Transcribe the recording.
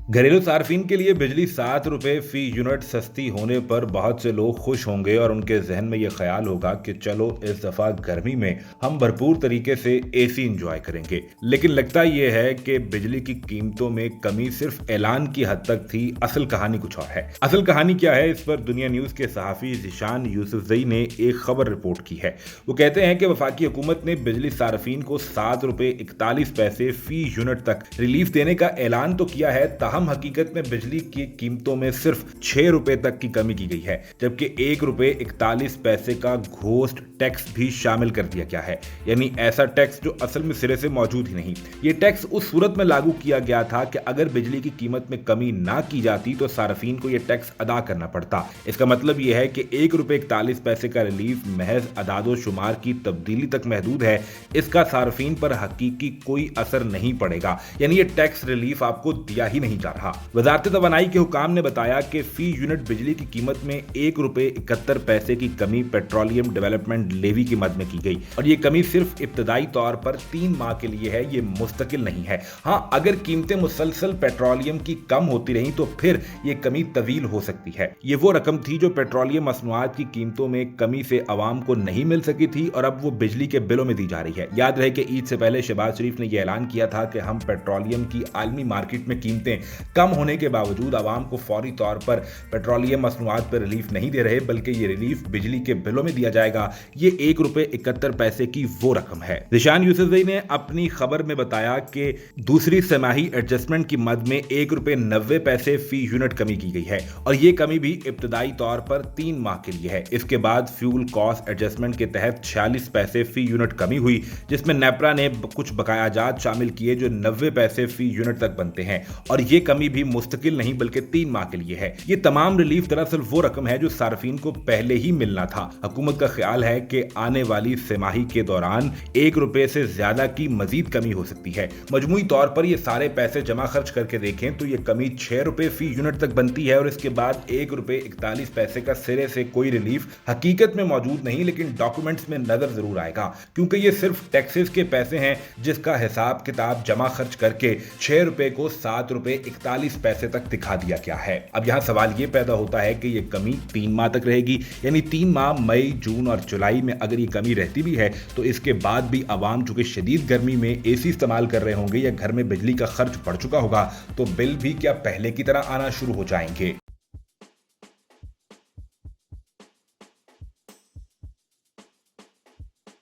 घरेलू सार्फिन के लिए बिजली 7 रुपए फी यूनिट सस्ती होने पर बहुत से लोग खुश होंगे और उनके जहन में यह ख्याल होगा कि चलो इस दफा गर्मी में हम भरपूर तरीके से एसी इंजॉय करेंगे। लेकिन लगता यह है कि बिजली की कीमतों में कमी सिर्फ ऐलान की हद तक थी, असल कहानी कुछ और है। असल कहानी क्या है, इस पर दुनिया न्यूज के सहाफी ज़ीशान यूसुफजई ने एक खबर रिपोर्ट की है। वो कहते हैं कि वफाकी हुकूमत ने बिजली सार्फिन को 7 रुपए 41 पैसे फी यूनिट तक रिलीफ देने का ऐलान तो किया है, हम हकीकत में बिजली की कीमतों में सिर्फ 6 रुपए तक की कमी की गई है, जबकि 1 रुपए 41 पैसे का घोस्ट टैक्स भी शामिल कर दिया गया है। यानी ऐसा टैक्स जो असल में सिरे से मौजूद ही नहीं। ये टैक्स उस सूरत में लागू किया गया था कि अगर बिजली की कीमत में कमी ना की जाती तो सार्फिन को यह टैक्स अदा करना पड़ता। इसका मतलब यह है कि 1 रुपए 41 पैसे का रिलीफ महज अदादो शुमार की तब्दीली तक महदूद है। इसका सार्फिन पर हकीकी कोई असर नहीं पड़ेगा, यानी ये टैक्स रिलीफ आपको दिया ही नहीं जा रहा। वजारत तवानाई के हुकाम ने बताया कि फी यूनिट बिजली की कीमत में 1 रुपए 71 पैसे की कमी पेट्रोलियम डेवलपमेंट लेवी की मद में की गई और ये कमी सिर्फ इब्तदाई तौर पर 3 माह के लिए है, ये मुस्तकिल नहीं है। हाँ, अगर कीमतें मुसलसल पेट्रोलियम की कम होती रहीं तो फिर ये कमी तवील हो सकती है। ये वो रकम थी जो पेट्रोलियम मसनूआत की कीमतों में कमी से अवाम को नहीं मिल सकी थी और अब वो बिजली के बिलों में दी जा रही है। याद रहे कि ईद से पहले शहबाज शरीफ ने यह ऐलान किया था कि हम पेट्रोलियम की आलमी मार्केट में कीमतें कम होने के बावजूद आवाम को फौरी तौर पर पेट्रोलियम मसनूआत पर रिलीफ नहीं दे रहे, बल्कि ये रिलीफ बिजली के बिलों में दिया जाएगा। ये 1 रुपए 71 पैसे की वो रकम है। ज़ीशान यूसुफजई ने अपनी खबर में बताया कि दूसरी तिमाही एडजस्टमेंट की मद में 1 रुपए 90 पैसे फी यूनिट कमी की गई है और ये कमी भी इब्तदाई तौर पर 3 माह के लिए है। इसके बाद फ्यूल कॉस्ट एडजस्टमेंट के तहत 46 पैसे फी यूनिट कमी हुई, जिसमें नेपरा ने कुछ बकायाजात शामिल किए जो 90 पैसे फी यूनिट तक बनते हैं और ये कमी भी मुस्तकिल नहीं बल्कि 3 माह के लिए है। ये तमाम रिलीफ दरअसल वो रकम है जो सार्फिन को पहले ही मिलना था। हुकूमत का ख्याल है कि आने वाली तिमाही के दौरान 1 रुपए से ज्यादा की मजीद कमी हो सकती है। मजमूई तौर पर ये सारे पैसे जमा खर्च करके देखें तो ये कमी 6 रुपए फी यूनिट तक बनती है और इसके बाद 1 रुपए 41 पैसे का सिरे से कोई रिलीफ हकीकत में मौजूद नहीं, लेकिन डॉक्यूमेंट्स में नजर जरूर आएगा, क्योंकि ये सिर्फ टैक्सेस के पैसे हैं जिसका हिसाब किताब जमा खर्च करके 6 रुपए को 7 रुपए 41 पैसे तक दिखा दिया गया है। अब यहाँ सवाल ये पैदा होता है कि ये कमी 3 माह तक रहेगी, यानी 3 माह मई, जून और जुलाई में अगर ये कमी रहती भी है तो इसके बाद भी आवाम चूंकि शदीद गर्मी में एसी इस्तेमाल कर रहे होंगे या घर में बिजली का खर्च बढ़ चुका होगा, तो बिल भी क्या पहले की तरह आना शुरू हो जाएंगे।